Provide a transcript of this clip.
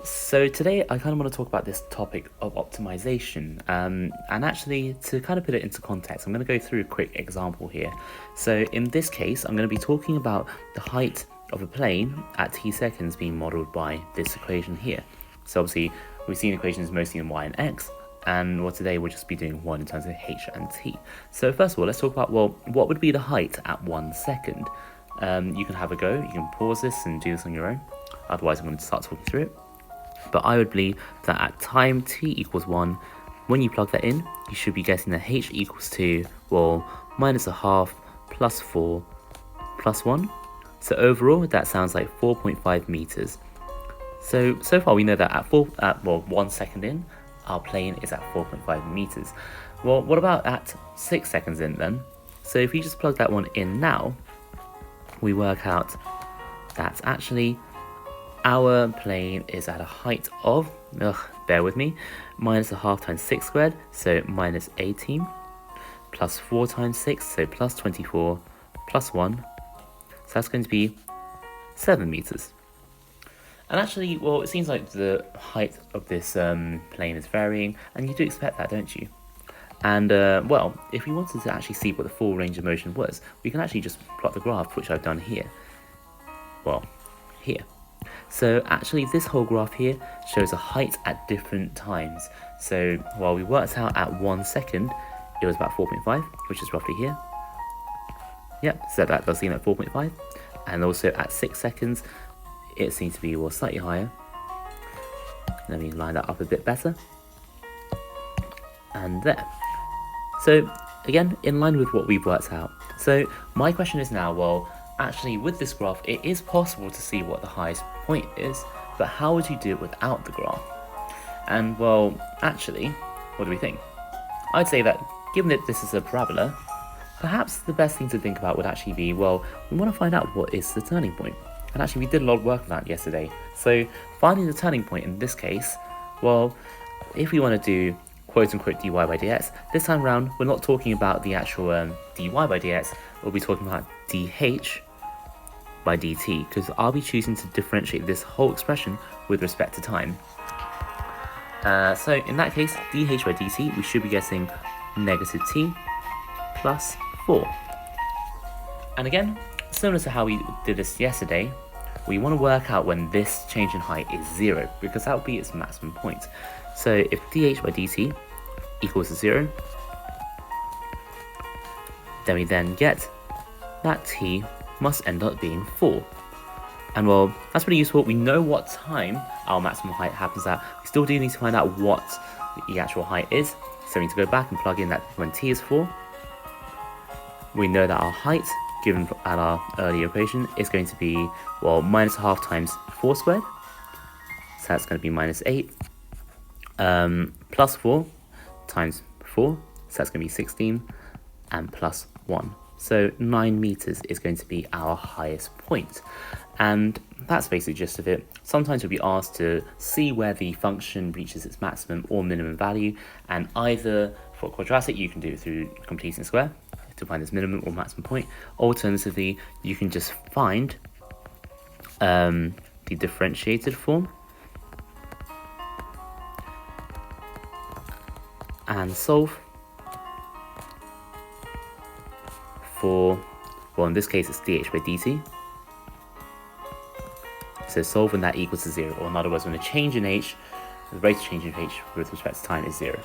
So today I kind of want to talk about this topic of optimization, and actually to kind of put it into context, I'm going to go through a quick example here. So in this case, I'm going to be talking about the height of a plane at t seconds being modeled by this equation here. So obviously we've seen equations mostly in y and x, and today we'll just be doing one in terms of h and t. So first of all, let's talk about, well, what would be the height at 1 second? You can have a go, you can pause this and do this on your own, otherwise I'm going to start talking through it. But I would believe that at time t equals 1, when you plug that in, you should be getting that h equals to, well, minus a half plus 4 plus 1. So overall, that sounds like 4.5 meters. So far we know that at 1 second in, our plane is at 4.5 meters. Well, what about at 6 seconds in then? So if we just plug that one in now, we work out that actually our plane is at a height of, bear with me, minus a half times 6 squared, so minus 18, plus 4 times 6, so plus 24, plus 1, so that's going to be 7 meters. And actually, well, it seems like the height of this plane is varying, and you do expect that, don't you? And, well, if we wanted to actually see what the full range of motion was, we can actually just plot the graph, which I've done here. Well, here. So actually this whole graph here shows a height at different times. So while we worked out at 1 second, it was about 4.5, which is roughly here. Yep, so that does seem like 4.5. And also at 6 seconds, it seems to be, well, slightly higher. Let me line that up a bit better. And there. So again, in line with what we've worked out. So my question is now, well, actually with this graph, it is possible to see what the highest point is, but how would you do it without the graph? And well, actually, what do we think? I'd say that given that this is a parabola, perhaps the best thing to think about would actually be, well, we want to find out what is the turning point. And actually we did a lot of work on that yesterday. So finding the turning point in this case, well, if we want to do quote-unquote dy by dx, this time around we're not talking about the actual dy by dx, we'll be talking about dh by dt, because I'll be choosing to differentiate this whole expression with respect to time. So in that case, dh by dt, we should be getting negative t plus 4. And again, similar to how we did this yesterday, we want to work out when this change in height is 0, because that would be its maximum point. So if dh by dt equals to 0, then we then get that t must end up being 4. And well, that's pretty useful. We know what time our maximum height happens at. We still do need to find out what the actual height is. So we need to go back and plug in that when t is 4. We know that our height, given at our earlier equation, is going to be, well, minus a half times 4 squared. So that's going to be minus 8. Plus 4 times 4. So that's going to be 16. And plus 1. So 9 meters is going to be our highest point. And that's basically the gist of it. Sometimes you'll be asked to see where the function reaches its maximum or minimum value, and either for quadratic you can do it through completing a square to find its minimum or maximum point. Alternatively, you can just find the differentiated form and solve for, well, in this case it's dh by dt. So solve when that equals to 0, or in other words, when the change in h, the rate of change in h with respect to time is 0.